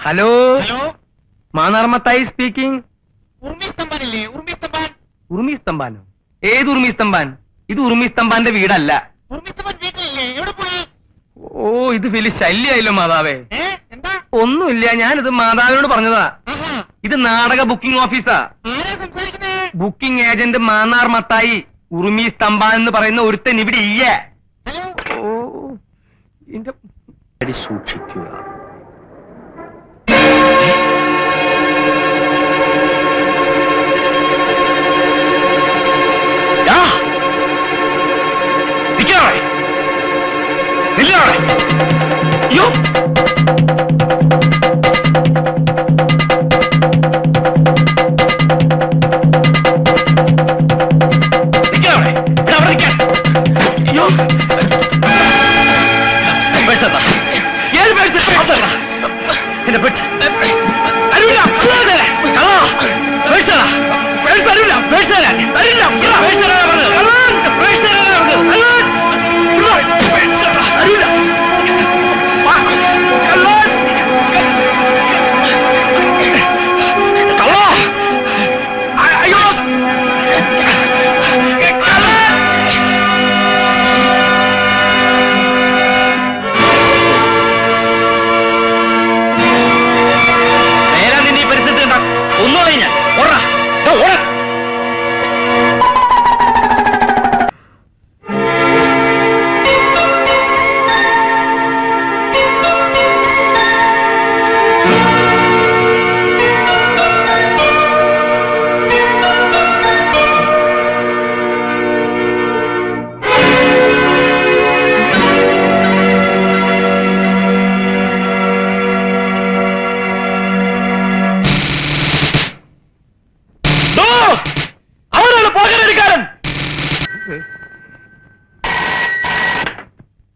Hello hello, മാനാർമത്തായി speaking. ഉർമിസ്തംബാനില്ലേ? ഉർമിസ്തംബാൻ. ഉറുമിസ്തംബാനോ? ഏത് ഉറുമിസ്തംബാൻ? ഇത് ഉറുമിസ്തംബാന്റെ വീടല്ല. ഉർമിസ്തംബാൻ വീട്ടിലില്ലേ? എവിടെ പോയി? ഓ, ഇത് വലിയ ശല്യായല്ലോ മാതാവേ. എന്താ? ഒന്നുമില്ല, ഞാനിത് മാതാവിനോട് പറഞ്ഞതാ. ആഹാ, ഇത് നാടക ബുക്കിംഗ് ഓഫീസാ. ആരാ സംസാരിക്കുന്നേ? Booking agent Mannar Mathai. ഉറുമി സ്തംഭാൻ എന്ന് പറയുന്ന ഒരുത്തൻ ഇവിടെ ഇല്ല. ഹലോ, ഓ, ഇതിന്റെ അടി സൂക്ഷിക്കുക.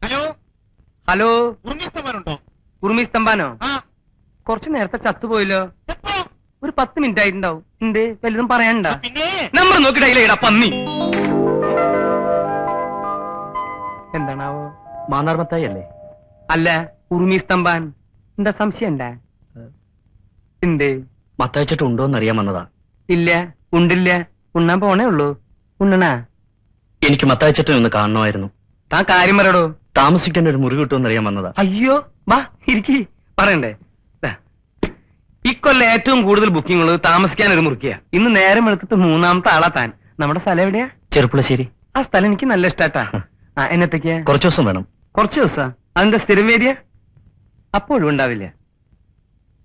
അയ്യോ, ഹലോ, ഉർമിസ്തംബാനുണ്ടോ? ഉറുമിസ്തംഭാനോ? ആ, കുറച്ചു നേരത്തെ ചത്തുപോയല്ലോ. എപ്പോ? ഒരു 10 മിനിറ്റ് ആയിട്ടുണ്ടാവും. എന്ത് വലുതും പറയാനുണ്ടാ? പിന്നെ നമ്പർ നോക്കിയിടാ പന്നി. എന്താണാവോ? മാന്നാർമത്തായി അല്ലേ? അല്ല, ഉറുമി സ്തംഭാൻ. എന്താ സംശയം ഉണ്ടാ? എന്ത്? മത്തായിച്ചിട്ട് ഉണ്ടോന്ന് അറിയാൻ വന്നതാ. ഇല്ല, ഉണ്ടില്ല. ഉണ്ണാൻ പോണേ ഉള്ളൂ. ഉണ്ണണാ? എനിക്ക് മത്തായിച്ചിട്ട് ഒന്ന് കാണണമായിരുന്നു. താൻ കാര്യം പറയടോ. താമസിക്കാൻ ഒരു മുറി കിട്ടുമെന്ന് അറിയാൻ വന്നതാ. അയ്യോ, വാ ഇരിക്കി. പറയണ്ടേ? ദാ, ഇക്കൊല്ലം ഏറ്റവും കൂടുതൽ ബുക്കിംഗ് ഉള്ളത് താമസിക്കാൻ ഒരു മുറിക്കുക. ഇന്ന് നേരം എടുത്തിട്ട് 3ാമത്തെ ആളാ താൻ. നമ്മുടെ സ്ഥലം എവിടെയാ? ചെറുപ്പുളശ്ശേരി. ആ സ്ഥലം എനിക്ക് നല്ല ഇഷ്ടാട്ടാ. ആ, എന്നത്തേക്കാ? കുറച്ചു ദിവസം വേണം. കുറച്ച് ദിവസാ? അതിന്റെ സ്ഥിരം വേദിയ? അപ്പോഴും ഉണ്ടാവില്ല.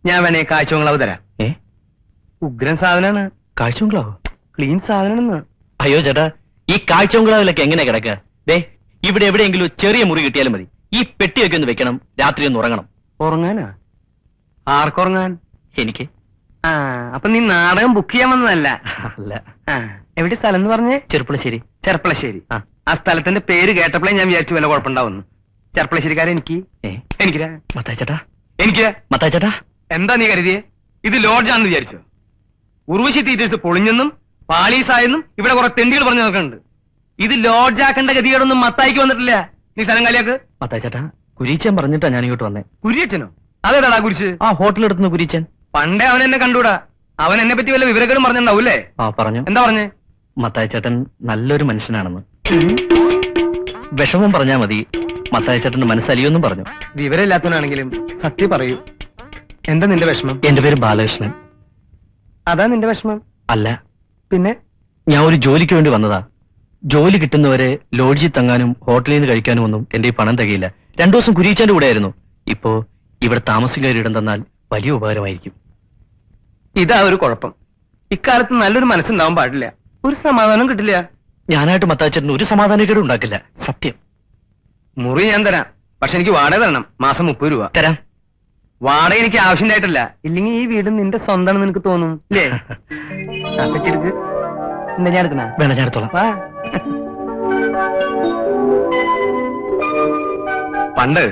ഞാൻ വേണേ കാഴ്ചകളവ് തരാം. ഉഗ്രൻ സാധനാണ്. കാഴ്ചബംഗ്ലാവോ? ക്ലീൻ സാധനം. അയ്യോ ചേട്ടാ, ഈ കാഴ്ചബംഗ്ലാവിലൊക്കെ എങ്ങനെ കിടക്കുക? ദേ, ഇവിടെ എവിടെയെങ്കിലും ചെറിയ മുറി കിട്ടിയാലും മതി. ഈ പെട്ടിയൊക്കെ ഒന്ന് വെക്കണം, രാത്രി ഒന്ന് ഉറങ്ങണം. ഉറങ്ങാനാ? ആർക്കുറങ്ങാൻ? എനിക്ക്. ആ, അപ്പൊ നീ നാടകം ബുക്ക് ചെയ്യാൻ വന്നതല്ല? അല്ല. ആ, എവിടെ സ്ഥലം എന്ന് പറഞ്ഞേ? ചെറുപ്പുളശ്ശേരി. ചെർപ്പളശ്ശേരി. ആ. ആ സ്ഥലത്തിന്റെ പേര് കേട്ടപ്പോഴേ ഞാൻ വിചാരിച്ചു വല്ല കുഴപ്പമുണ്ടാവുന്നു. ചെർപ്പളശ്ശേരിക്കാരൻ എനിക്കിരാ. മത്തായിച്ചേട്ടാ, എനിക്ക് മത്തായിച്ചേട്ടാ. എന്താ നീ കരുതിയേ? ഇത് ലോഡ്ജാണെന്ന് വിചാരിച്ചോ? ഉർവശി തീറ്റേഴ്സ് പൊളിഞ്ഞെന്നും പാളീസായെന്നും ഇവിടെ കുറെ തെണ്ടികൾ പറഞ്ഞു നോക്കുന്നുണ്ട്. ഇത് ലോഡ്ജാക്കേണ്ട ഗതികേടൊന്നും മത്തായിക്ക് വന്നിട്ടില്ല. നീ സ്ഥലം കാലിയാക്ക്. മത്തായിച്ചേട്ടാ, കുരീച്ചൻ പറഞ്ഞിട്ടാ ഞാൻ ഇങ്ങോട്ട് വന്നേ. കുരിയച്ചനോ? അതേതാടാ കുരിച്ച്? ആ ഹോട്ടലെടുത്തുന്ന കുരീച്ചൻ. പണ്ടേ അവൻ എന്നെ കണ്ടൂടാ. അവൻ എന്നെ പറ്റി വല്ല വിവരക്കേടും പറഞ്ഞിട്ടുണ്ടാവൂല്ലേ? ആ പറഞ്ഞു. എന്താ പറഞ്ഞേ? മത്തായിച്ചേട്ടൻ നല്ലൊരു മനുഷ്യനാണെന്ന്. വിഷമം പറഞ്ഞാ മതി, മത്തായിച്ചേട്ടന്റെ മനസ്സലിയൊന്നും പറഞ്ഞു. വിവരമില്ലാത്തവനാണെങ്കിലും സത്യം പറയൂ. എന്താ നിന്റെ വിഷമം? എന്റെ പേര് ബാലകൃഷ്ണൻ. അതാ നിന്റെ വിഷമം? അല്ല. പിന്നെ? ഞാൻ ഒരു ജോലിക്ക് വേണ്ടി വന്നതാ. ജോലി കിട്ടുന്നവരെ ലോഡ്ജിൽ തങ്ങാനും ഹോട്ടലിൽ നിന്ന് കഴിക്കാനും ഒന്നും എന്റെ ഈ പണം തികയില്ല. 2 ദിവസം കുരീച്ചന്റെ കൂടെ ആയിരുന്നു. ഇപ്പോ ഇവിടെ താമസിക്കാരിടം തന്നാൽ വലിയ ഉപകാരമായിരിക്കും. ഇതാ ഒരു കുഴപ്പം. ഇക്കാലത്ത് നല്ലൊരു മനസ്സുണ്ടാവാൻ പാടില്ല. ഒരു സമാധാനം കിട്ടില്ല. ഞാനായിട്ട് മത്താച്ചേട്ടന് ഒരു സമാധാനക്കേടും ഉണ്ടാക്കില്ല, സത്യം. മുറി ഞാൻ തരാം. പക്ഷെ എനിക്ക് വാടക തരണം. മാസം 30 രൂപ തരാം. വാടക എനിക്ക് ആവശ്യമായിട്ടല്ല. ഇല്ലെങ്കിൽ ഈ വീട് നിന്റെ സ്വന്തമാണെന്ന് നിനക്ക് തോന്നും അല്ലേ? എടുക്ക്. എന്താ ഞാൻ എടുക്കണ? വേണം, ഞാൻ എടുത്തോളാം. പണ്ട്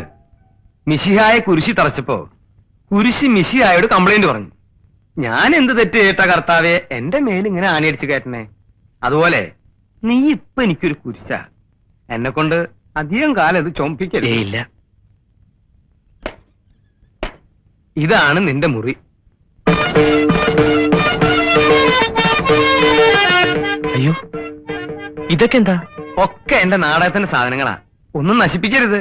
മിശിഹായെ കുരിശി തറച്ചപ്പോ കുരിശി മിശിഹായോട് കംപ്ലൈന്റ് പറഞ്ഞു. ഞാൻ എന്ത് തെറ്റ് കേട്ട കർത്താവെ എന്റെ മേലിങ്ങനെ ആണിയടിച്ച് കയറ്റണേ. അതുപോലെ നീ ഇപ്പൊ എനിക്കൊരു കുരിശ. എന്നെ കൊണ്ട് അധികം കാലം ഇത് ചൊമ്പിക്കല്ലേ? ഇല്ല. ഇതാണ് നിന്റെ മുറി. അയ്യോ, ഇതൊക്കെ എന്താ? ഒക്കെ എന്റെ നാടകത്തിന്റെ സാധനങ്ങളാ. ഒന്നും നശിപ്പിക്കരുത്.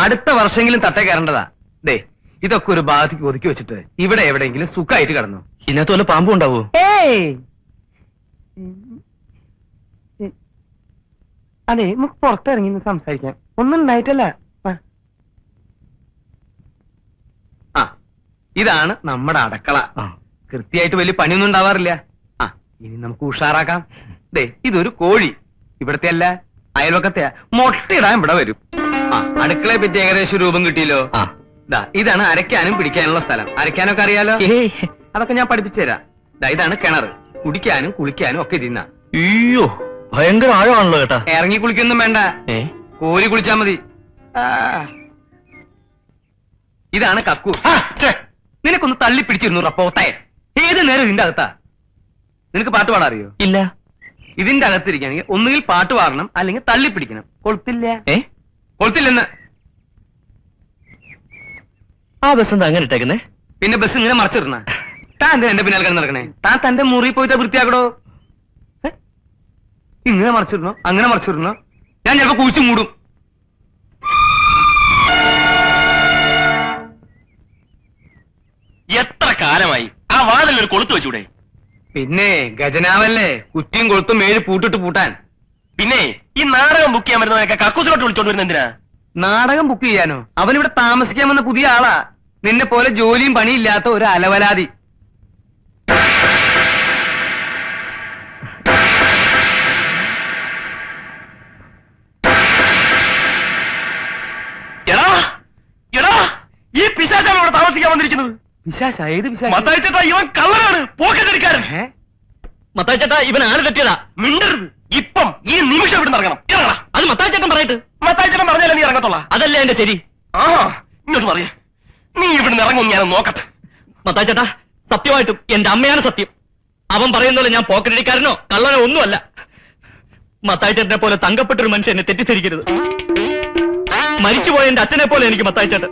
അടുത്ത വർഷമെങ്കിലും തട്ടേ കയറേണ്ടതാ. ദേ, ഇതൊക്കെ ഒരു ഭാഗത്തേക്ക് ഒതുക്കി വെച്ചിട്ട് ഇവിടെ എവിടെയെങ്കിലും സുഖമായിട്ട് കിടന്നു. ഇതിനകത്ത് വല്ല പാമ്പും ഉണ്ടാവോ? ഏയ്, അതെ, നമുക്ക് പുറത്തിറങ്ങി സംസാരിക്കാം. ഒന്നും ഉണ്ടായിട്ടല്ല. ആ, ഇതാണ് നമ്മുടെ അടുക്കള. കൃത്യമായിട്ട് വലിയ പണിയൊന്നും ഉണ്ടാവാറില്ല. ആ, ഇനി നമുക്ക് ഉഷാറാക്കാം. ദേ, ഇതൊരു കോഴി. ഇവിടത്തെ അല്ല, അയൽവക്കത്തെയാ. മുട്ടയിടാൻ ഇവിടെ വരും. ആ, അടുക്കളയെ പറ്റി ഏകദേശം രൂപം കിട്ടിയല്ലോ. ദാ, ഇതാണ് അരയ്ക്കാനും പിടിക്കാനുള്ള സ്ഥലം. അരയ്ക്കാനൊക്കെ അറിയാലോ. അതൊക്കെ ഞാൻ പഠിപ്പിച്ചു തരാം. ദാ, ഇതാണ് കിണർ. കുടിക്കാനും കുളിക്കാനും ഒക്കെ ഇതിന്നാ. അയ്യോ, ഭയങ്കര ആഴമാണല്ലോ ചേട്ടാ. ഇറങ്ങി കുളിക്കൊന്നും വേണ്ട, കോരി കുളിച്ചാ മതി. ഇതാണ് കക്കു. നിനക്കൊന്ന് തള്ളി പിടിച്ചിരുന്നു റപ്പോത്തായ. ഏത് നേരം ഇതിന്റെ അകത്താ. നിനക്ക് പാട്ട് പാടാൻ അറിയോ? ഇല്ല. ഇതിന്റെ അകത്തിരിക്കുകയാണെങ്കിൽ ഒന്നുകിൽ പാട്ട് പാടണം, അല്ലെങ്കിൽ തള്ളി പിടിക്കണം. കൊളുത്തില്ല. കൊളുത്തില്ലെന്ന്. ആ ബസ് എന്താ അങ്ങനെ ഇട്ടേക്കുന്നേ? പിന്നെ ബസ് ഇങ്ങനെ മറച്ചിടണ. താൻ എന്താ എന്റെ പിന്നാലെ കിടന്ന് നടക്കണേ? താൻ തന്റെ മുറി പോയിട്ട് വൃത്തിയാക്കടോ. ഇങ്ങനെ മറച്ചിടണോ, അങ്ങനെ മറച്ചിടണോ? ഞാൻ ചിലപ്പോ കുഴിച്ചു മൂടും. എത്ര കാലമായി ആ വാതിൽ ഒരു കൊളുത്ത് വെച്ചൂടെ? പിന്നെ ഗജനാവല്ലേ, കുറ്റിയും കൊളുത്തും 7 പൂട്ടിട്ട് പൂട്ടാൻ. പിന്നെ ഈ നാടകം ബുക്ക് ചെയ്യാൻ വരുന്നവരൊക്കെ കക്കൂസിലോട്ട് വിളിച്ചോണ്ട് വരുന്ന എന്തിനാ? നാടകം ബുക്ക് ചെയ്യാനോ? അവനിവിടെ താമസിക്കാൻ വന്ന പുതിയ ആളാ. നിന്നെ പോലെ ജോലിയും പണിയില്ലാത്ത ഒരു അലവലാതി. എടാ എടാ, ഈ പിശാചാണ് ഇവിടെ താമസിക്കാൻ വന്നിരിക്കുന്നത്. വിശാശ? ഏത് വിശാശ? മത്തായി ചേട്ടാ, ഇവൻ കള്ളനാണ്, പോക്കറ്റടിക്കാരൻ. മത്തായി ചേട്ടാ, ഇവൻ ആള് തെറ്റിയതാ. മിണ്ടരുത്. ഇപ്പം ഈ നിമിഷം ഇവിടെ ഇറങ്ങണം. ഇറങ്ങണം. അത് മത്തായി ചേട്ടൻ പറയട്ടെ. മത്തായി ചേട്ടൻ പറഞ്ഞാലേ നീ ഇറങ്ങത്തുള്ള. അതല്ലേ എന്റെ ശരി. ആ, ഇങ്ങോട്ട് പറയേ. നീ ഇവിടുന്ന് ഇറങ്ങും, ഞാൻ നോക്കട്ടെ. മത്തായി ചേട്ടാ, സത്യമായിട്ടും എന്റെ അമ്മയാണ് സത്യം. അവൻ പറയുന്നല്ലോ ഞാൻ പോക്കറ്റടിക്കാരനോ കള്ളനോ ഒന്നുമല്ല. മത്തായി ചേട്ടനെ പോലെ തങ്കപ്പെട്ടൊരു മനുഷ്യൻ എന്നെ തെറ്റിദ്ധരിക്കരുത്. മരിച്ചുപോയ എന്റെ അച്ഛനെ പോലെ എനിക്ക് മത്തായി ചേട്ടൻ.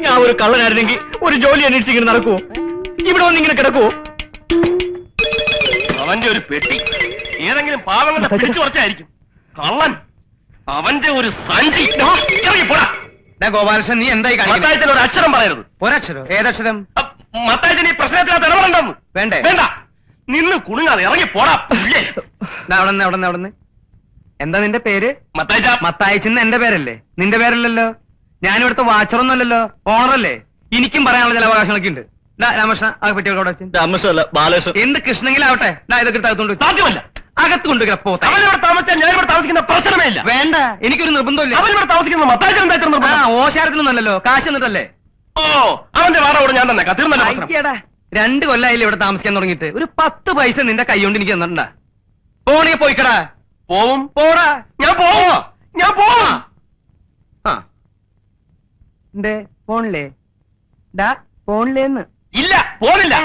ഞാൻ ഒരു കള്ളനായിരുന്നെങ്കിൽ ഒരു ജോലി അന്വേഷിച്ച് ഇങ്ങനെ നടക്കുവോ? ഇവിടെ വന്നിങ്ങനെ കിടക്കുവോ? അവന്റെ ഒരു പെട്ടി ഏതെങ്കിലും പാവങ്ങളുടെ പിടിച്ചു കുറച്ചായിരിക്കും. കള്ളൻ, അവന്റെ ഒരു സഞ്ചി. ഇറങ്ങിപ്പോടാ. ഗോപാലകൃഷ്ണൻ, നീ എന്തായി മത്തായത്തിന് ഒരു അക്ഷരം പറയരുത്. ഒരക്ഷരോ? ഏതക്ഷരം? മത്തായത്തിന് ഈ പ്രശ്നത്തിനകത്ത് ഇടപെടണ്ടെന്ന്. വേണ്ടേ? വേണ്ട. നിന്ന് കുണുങ്ങാതെ ഇറങ്ങിപ്പോടാ. അവിടെന്ന് എന്താ നിന്റെ പേര്? മത്തായിച്ച. മത്തായിച്ചെന്ന് എന്റെ പേരല്ലേ? നിന്റെ പേരല്ലല്ലോ. ഞാനിവിടുത്തെ വാച്ചറൊന്നും അല്ലല്ലോ, ഓണറല്ലേ. എനിക്കും പറയാനുള്ള ചില അവകാശങ്ങളൊക്കെ ഉണ്ട്. രാമകൃഷ്ണ, ആ പെട്ടികളോടെ രാമകൃഷ്ണല്ല, ബാലകൃഷ്ണൻ. എന്ത് കൃഷ്ണങ്കിലാവട്ടെ, ഇതൊക്കെ അകത്തുകൊണ്ട് സാധ്യമല്ല. അകത്ത് കൊണ്ടുവരാ. അവനിവിടെ താമസിച്ചാൽ ഞാനിവിടെ താമസിക്കുന്ന പ്രശ്നമേ ഇല്ല. വേണ്ട, എനിക്കൊരു നിർബന്ധമില്ല. അവനിവിടെ താമസിക്കുന്ന മത്തായിച്ചൻ ഓശാരത്തിനൊന്നല്ലോ, കാശ് എന്നിട്ടല്ലേ. ഓ, അവന്റെ വാടകയോട് ഞാൻ തന്നെ തീർന്നല്ലോ. 2 കൊല്ലായില്ലേ ഇവിടെ താമസിക്കാൻ തുടങ്ങിയിട്ട്. ഒരു 10 പൈസ നിന്റെ കൈ കൊണ്ട് എനിക്ക് തന്നിട്ടുണ്ടാ? പോണേ പോയിക്കടാ. പോവും. പോടാ. ഞാൻ പോവോ? ഞാൻ പോവാ. പോണില്ലേ? പോണില്ലേന്ന്? ഇല്ല, പോണില്ല.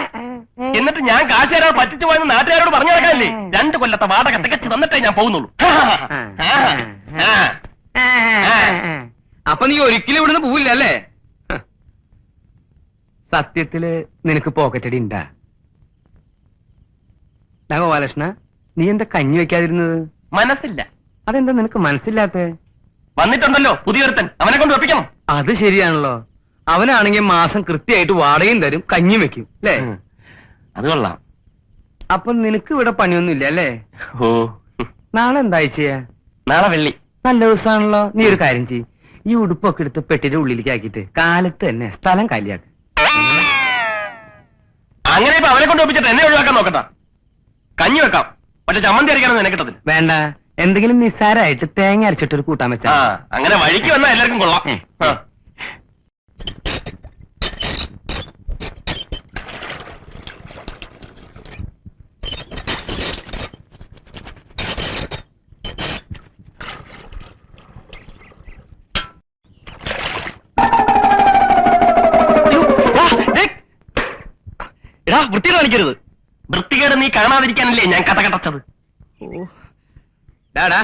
എന്നിട്ട് ഞാൻ കാശ് തരാൻ പറ്റിച്ചു പോയെന്ന് നാട്ടുകാരോട് പറഞ്ഞു നടക്കാനല്ലേ? 2 കൊല്ലത്തെ വാടക തികച്ചു തന്നിട്ടേ ഞാൻ പോകുന്നുള്ളൂ. അപ്പൊ നീ ഒരിക്കലും ഇവിടുന്ന് പോവില്ല അല്ലേ? സത്യത്തില് നിനക്ക് പോക്കറ്റടി ഉണ്ടാ? ഗോപാലകൃഷ്ണ, നീ എന്താ കഞ്ഞി വെക്കാതിരുന്നത്? മനസ്സില്ല. അതെന്താ നിനക്ക് മനസ്സില്ലാത്ത? വന്നിട്ടുണ്ടല്ലോ പുതിയൊരുത്തൻ, അവനെ കൊണ്ട് വെപ്പിക്കണം. അത് ശരിയാണല്ലോ. അവനാണെങ്കിൽ മാസം കൃത്യമായിട്ട് വാടകയും തരും, കഞ്ഞിയും വെക്കും അല്ലേ? അത് കൊള്ളാം. അപ്പൊ നിനക്ക് ഇവിടെ പണിയൊന്നും ഇല്ല അല്ലേ? ഓ, നാളെ എന്താഴ്ചയാ? നാളെ വെള്ളി. നല്ല ദിവസമാണല്ലോ. നീ ഒരു കാര്യം ചെയ്യ്, ഈ ഉടുപ്പൊക്കെ എടുത്ത് പെട്ടിയുടെ ഉള്ളിലേക്ക് ആക്കിയിട്ട് കാലത്ത് തന്നെ സ്ഥലം കാലിയാക്ക്. അങ്ങനെ ഇപ്പൊ അവനെ കൊണ്ട് ഒപ്പിച്ചിട്ട് എന്നെ ഒഴിവാക്കാൻ നോക്കണ്ട. കഞ്ഞി വെക്കാം, പക്ഷെ ചമ്മന്തി അരയ്ക്കാനൊന്നും എന്നെ കിട്ടത്തില്ല. വേണ്ട, എന്തെങ്കിലും നിസ്സാരമായിട്ട് തേങ്ങ അരച്ചിട്ടൊരു കൂട്ടാൻ വെച്ചാ. അങ്ങനെ വഴിക്ക് വന്നാൽ എല്ലാവർക്കും കൊള്ളാം. എടാ, വൃത്തി കാണിക്കരുത്. വൃത്തികേട് നീ കാണാതിരിക്കാനല്ലേ ഞാൻ കഥ കടച്ചത്. ഡാടാ,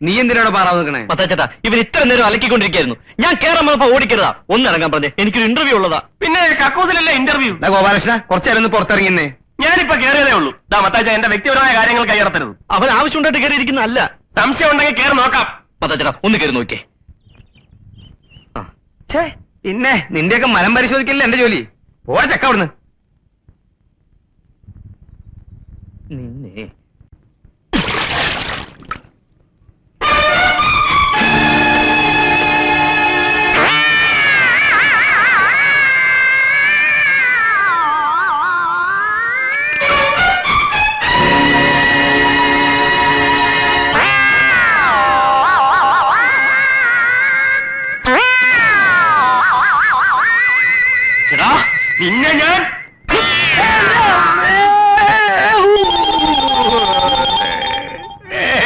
നീ എന്തിനാണ് പാറാവ് നിൽക്കണേ? മത്താച്ചേട്ടാ, ഇവർ ഇത്ര നേരം അലക്കിക്കൊണ്ടിരിക്കായിരുന്നു. ഞാൻ കേറാൻ വന്നപ്പോ ഓടിക്കരുതാ, ഒന്നിറങ്ങാൻ പറഞ്ഞേ. എനിക്കൊരു ഇന്റർവ്യൂ ഉള്ളതാ. പിന്നെ കക്കൂസിലല്ലേ ഇന്റർവ്യൂ? ഗോപാലകൃഷ്ണ, കുറച്ചേരം ഒന്ന് പുറത്തിറങ്ങിന്നേ. ഞാനിപ്പോ കയറിയതേ ഉള്ളൂ. മത്താച്ച, എന്റെ വ്യക്തിപരമായ കാര്യങ്ങൾ കൈയടത്തരുത്. അവൻ ആവശ്യമുണ്ടായിട്ട് കയറിയിരിക്കുന്ന അല്ല. സംശയം ഉണ്ടെങ്കിൽ കയറി നോക്കാം. മത്താച്ചേട്ടാ, ഒന്ന് കയറി നോക്കിയേ. പിന്നെ നിന്റെയൊക്കെ മനം പരിശോധിക്കല്ലേ എന്റെ ജോലി. പോവാ ചക്ക അവിടുന്ന്. നിന്നെ നിന്നെ ഞാൻ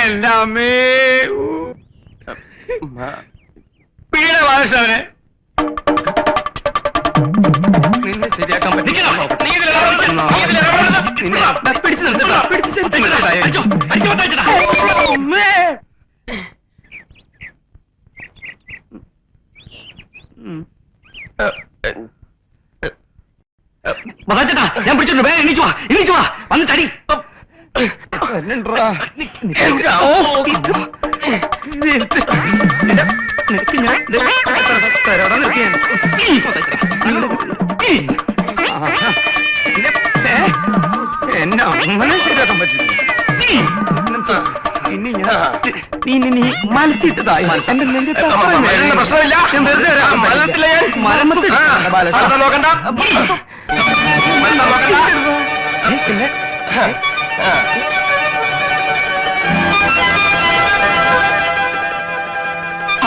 എന്റെ അമ്മേ പീഡ ബാലകൃഷ്ണനെ നിന്നെ ശരിയാക്കാൻ പറ്റില്ല. പിടിച്ചു നിർത്തട്ടാ, മത്താച്ചേട്ടാ, ഞാൻ പിടിച്ചിട്ടുണ്ട്. വേഗം എണീച്ചു വാ, എണീച്ചു വാ, വന്ന് തടി. എന്നെ അങ്ങനെ ശരിയാക്കാൻ പറ്റില്ല. ഇനി നീ മലത്തിട്ടതായി എന്റെ പ്രശ്നമില്ല. നോക്കണ്ട. പിന്നെ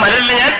മലല്ല ഞാൻ.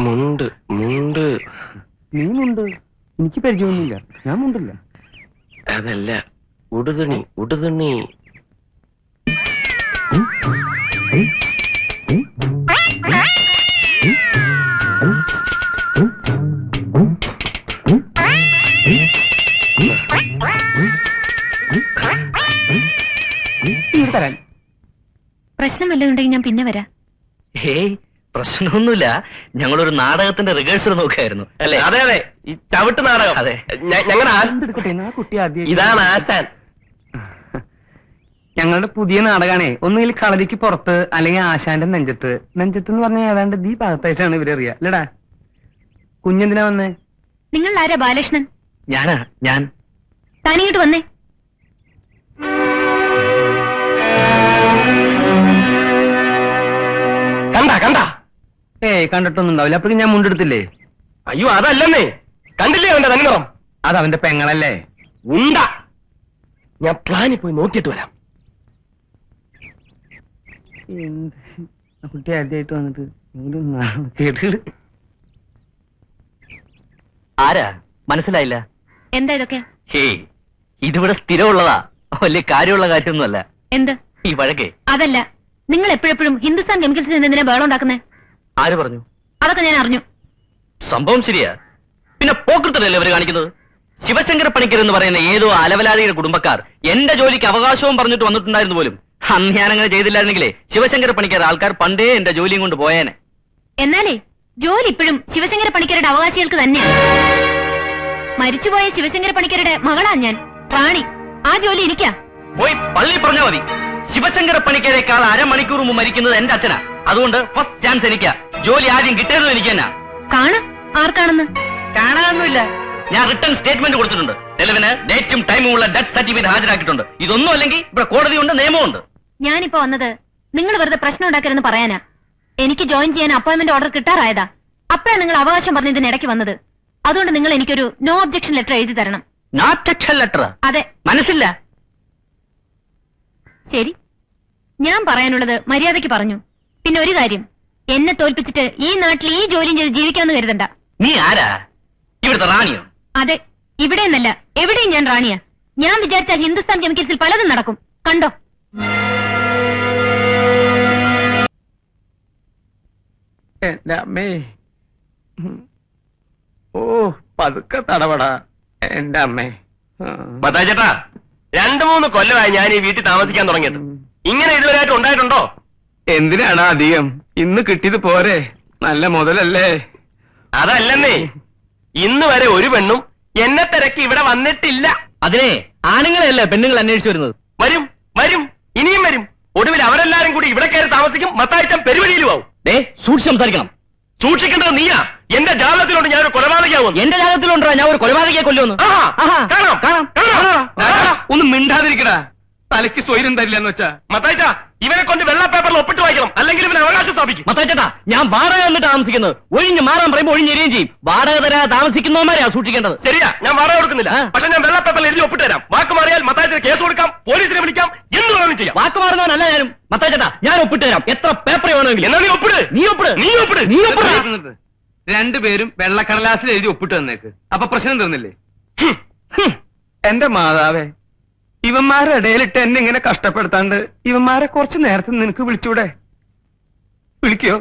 മുണ്ട് മുണ്ട്. നീ മുണ്ട്? എനിക്ക് പരിചയമൊന്നുമില്ല, ഞാൻ മുണ്ടില്ല. അതല്ല, ഉടുതുണി ഉടുതുണി. തരാൻ പ്രശ്നം വല്ലതുണ്ടെങ്കിൽ ഞാൻ പിന്നെ വരാം. ഹേയ്, പ്രശ്നമൊന്നുമില്ല. ഞങ്ങളൊരു നാടകത്തിന്റെ റിഹേഴ്സൽ നോക്കായിരുന്നു അല്ലേ? അതെ അതെ, ഈ ചവിട്ട് നാടകം. അതെ, ഞങ്ങളുടെ കുട്ടി ആദ്യം ഇതാണ് ആശാൻ. ഞങ്ങളുടെ പുതിയ നാടകമാണേ. ഒന്നുകിൽ കളരിക്ക് പുറത്ത്, അല്ലെങ്കിൽ ആശാന്റെ നെഞ്ചത്ത്. നെഞ്ചത്ത് എന്ന് പറഞ്ഞാൽ ഏതാണ്ട് ഈ ഭാഗത്തായിട്ടാണ് ഇവരറിയാ അല്ലടാ. കുഞ്ഞെന്തിനാ വന്നേ? നിങ്ങൾ ആരാ ബാലകൃഷ്ണൻ? ഞാനാ, ഞാൻ. താനിങ്ങോട്ട് വന്നേ. കണ്ടാ കണ്ടാ? ഏയ്, കണ്ടിട്ടൊന്നും ഉണ്ടാവില്ല. അപ്പോഴും ഞാൻ മുണ്ടെടുത്തില്ലേ? അയ്യോ, അതല്ലെന്നേ. കണ്ടില്ലേ അവന്റെ തന്നിറം? അത് അവന്റെ പെങ്ങളല്ലേ. ഉണ്ട. ഞാൻ പ്ലാനിൽ പോയി നോക്കിയിട്ട് വരാം. കുട്ടി ആദ്യമായിട്ട് വന്നിട്ട് കേട്ടിട്ട് ആരാ? മനസ്സിലായില്ല. എന്താ ഇതൊക്കെ? ഹേയ്, ഇതിവിടെ സ്ഥിരമുള്ളതാ. വലിയ കാര്യമുള്ള കാര്യമൊന്നുമല്ല എന്ത് ഈ വഴക്കേ. അതല്ല, നിങ്ങൾ എപ്പോഴെപ്പോഴും ഹിന്ദുസ്ഥാൻ കെമിക്കൽസിൽ നിന്ന് എന്തിനാ ബഹളം ഉണ്ടാക്കുന്നേ? ആര് പറഞ്ഞു? അതൊക്കെ ഞാൻ അറിഞ്ഞു. സംഭവം ശരിയാ. പിന്നെ പോക്കൃത്തല്ലേ അവര് കാണിക്കുന്നത്? ശിവശങ്കര പണിക്കർ എന്ന് പറയുന്ന ഏതോ അലവലാതിയുടെ കുടുംബക്കാർ എന്റെ ജോലിക്ക് അവകാശവും പറഞ്ഞിട്ട് വന്നിട്ടുണ്ടായിരുന്നു പോലും. അന്ന് ഞാനങ്ങനെ ചെയ്തില്ലായിരുന്നെങ്കിലേ ശിവശങ്കര പണിക്കർ ആൾക്കാർ പണ്ടേ എന്റെ ജോലിയും കൊണ്ട് പോയേനെ. എന്നാലേ ജോലി ഇപ്പോഴും ശിവശങ്കര പണിക്കരുടെ അവകാശികൾക്ക് തന്നെയാണ്. മരിച്ചുപോയ ശിവശങ്കര പണിക്കരുടെ മകളാ ഞാൻ, റാണി. ആ ജോലി എനിക്കാ. പോയി പള്ളി പറഞ്ഞാ മതി. ശിവശങ്കര പണിക്കരേക്കാൾ അരമണിക്കൂർ മുമ്പ് മരിക്കുന്നത് എന്റെ അച്ഛനാ. അതുകൊണ്ട് ഫസ്റ്റ് ചാൻസ് എനിക്കാ. ജോലി ആദ്യം കിട്ടിയതും എനിക്ക് തന്നെ. കാണാം ആർക്കാണെന്ന്. കാണാനൊന്നുമില്ല. ഞാൻ റിട്ടേൺ സ്റ്റേറ്റ്മെന്റ് കൊടുത്തിട്ടുണ്ട്. തെളിവിന് ഡേറ്റും ടൈമും ഉള്ള ഡെത്ത് സർട്ടിഫിക്കറ്റ് ഹാജരാക്കിയിട്ടുണ്ട്. ഇതൊന്നും അല്ലെങ്കിൽ ഇവിടെ കോടതിയുണ്ട്, നിയമമുണ്ട്. ഞാനിപ്പോ വന്നത് നിങ്ങൾ വെറുതെ പ്രശ്നം ഉണ്ടാക്കരുതെന്ന് പറയാനാ. എനിക്ക് ജോയിൻ ചെയ്യാൻ അപ്പോയിന്റ്മെന്റ് ഓർഡർ കിട്ടാറായതാ. അപ്പോഴാണ് നിങ്ങൾ അവകാശം പറഞ്ഞതിന് ഇടയ്ക്ക് വന്നത്. അതുകൊണ്ട് നിങ്ങൾ എനിക്കൊരു നോ ഒബ്ജക്ഷൻ ലെറ്റർ എഴുതി തരണം. Note letter? അതെ. മനസ്സില്ല. ശരി, ഞാൻ പറയാനുള്ളത് മര്യാദയ്ക്ക് പറഞ്ഞു. പിന്നെ ഒരു കാര്യം, എന്നെ തോൽപ്പിച്ചിട്ട് ഈ നാട്ടിൽ ഈ ജോലിയും ചെയ്ത് ജീവിക്കാമെന്ന് കരുതണ്ട. നീ ആരാ? ഇവിടുത്തെ റാണിയോ? അതെ, ഇവിടെ എന്നല്ല, എവിടെയും ഞാൻ റാണിയാ. ഞാൻ വിചാരിച്ച ഹിന്ദുസ്ഥാൻ കെമിക്കൽസിൽ പലതും നടക്കും. കണ്ടോ? എന്റെ അമ്മേ. ഓ, പതുക്കെ തടപടാ എന്റെ അമ്മേ. മത്തായി ചേട്ടാ, 2-3 കൊല്ലമായി ഞാൻ ഈ വീട്ടിൽ താമസിക്കാൻ തുടങ്ങിയത്. ഇങ്ങനെ ഇതുവരെയായിട്ട് ഉണ്ടായിട്ടുണ്ടോ? എന്തിനാണ് അധികം? ഇന്ന് കിട്ടിയത് പോരെ, നല്ല മുതലല്ലേ. അതല്ലെന്നേ, ഇന്ന് വരെ ഒരു പെണ്ണും എന്നെ തിരക്കി ഇവിടെ വന്നിട്ടില്ല. അതിനെ ആണുങ്ങളെയല്ലേ പെണ്ണുങ്ങൾ അന്വേഷിച്ചു വരുന്നത്. വരും വരും, ഇനിയും വരും. ഒടുവിൽ അവരെല്ലാരും കൂടി ഇവിടെ കയറി താമസിക്കും. മത്തായിച്ചൻ പെരുവഴിയിലും ആവും. സൂക്ഷിച്ച് സംസാരിക്കണം. സൂക്ഷിക്കേണ്ടത് നീയാ. എന്റെ ജാതകത്തിലോട്ട് ഞാനൊരു കൊലപാതകയാവും. എന്റെ ജാതകത്തിലുണ്ടോ ഞാൻ ഒരു കൊലപാതകയെ കൊല്ലുമെന്ന്? കാണാം കാണാം കാണാം. ഒന്ന് മിണ്ടാതിരിക്കടാ, തലയ്ക്ക് സ്വൈര്യം തരില്ല എന്ന് വെച്ചാ. മത്തായിച്ച, ഇവനെ കൊണ്ട് വെള്ള പേപ്പറിൽ ഒപ്പിട്ട് വായിക്കണം, അല്ലെങ്കിൽ ഇവന് അവകാശം സ്ഥാപിക്കും. മത്തായിച്ചേട്ടാ, ഞാൻ വാടക എന്നിട്ട് താമസിക്കുന്നത്. ഒഴിഞ്ഞ് മാറാൻ പറയുമ്പോൾ ഒഴിഞ്ഞെരിയും ചെയ്യും. വാടക തരാ താമസിക്കുന്നവന്മാരെയാ സൂക്ഷിക്കേണ്ടത്. ശരിയാ, ഞാൻ വാടക കൊടുക്കുന്നില്ല. പക്ഷെ ഞാൻ വെള്ള പേപ്പറിൽ എഴുതി ഒപ്പിട്ട് തരാം. വാക്ക് മാറിയാൽ മത്തായിച്ചിന് കേസ് കൊടുക്കാം, പോലീസിനെ വിളിക്കാം, എന്ത് വേണമെങ്കിലും ചെയ്യാം. വാക്ക് മാറുന്നവനല്ല ഞാനും. മത്തായിച്ചേട്ടാ, ഞാൻ ഒപ്പിട്ട് തരാം. എത്ര പേപ്പർ വേണമെങ്കിലും. എന്നാ നീ ഒപ്പിട്. നീ ഒപ്പിട്. നീ ഒപ്പിട്. നീ ഒപ്പിട്. രണ്ടുപേരും വെള്ളക്കടലാസിൽ എഴുതി ഒപ്പിട്ട് തന്നേക്ക്. അപ്പൊ പ്രശ്നം തീർന്നില്ലേ? എന്റെ മാതാവേ, ഇവന്മാരുടെ ഇടയിലിട്ട് എന്നെ ഇങ്ങനെ കഷ്ടപ്പെടുത്താണ്ട് ഇവന്മാരെ കുറച്ച് നേരത്തെ നിനക്ക് വിളിച്ചൂടെ? വിളിക്കോ?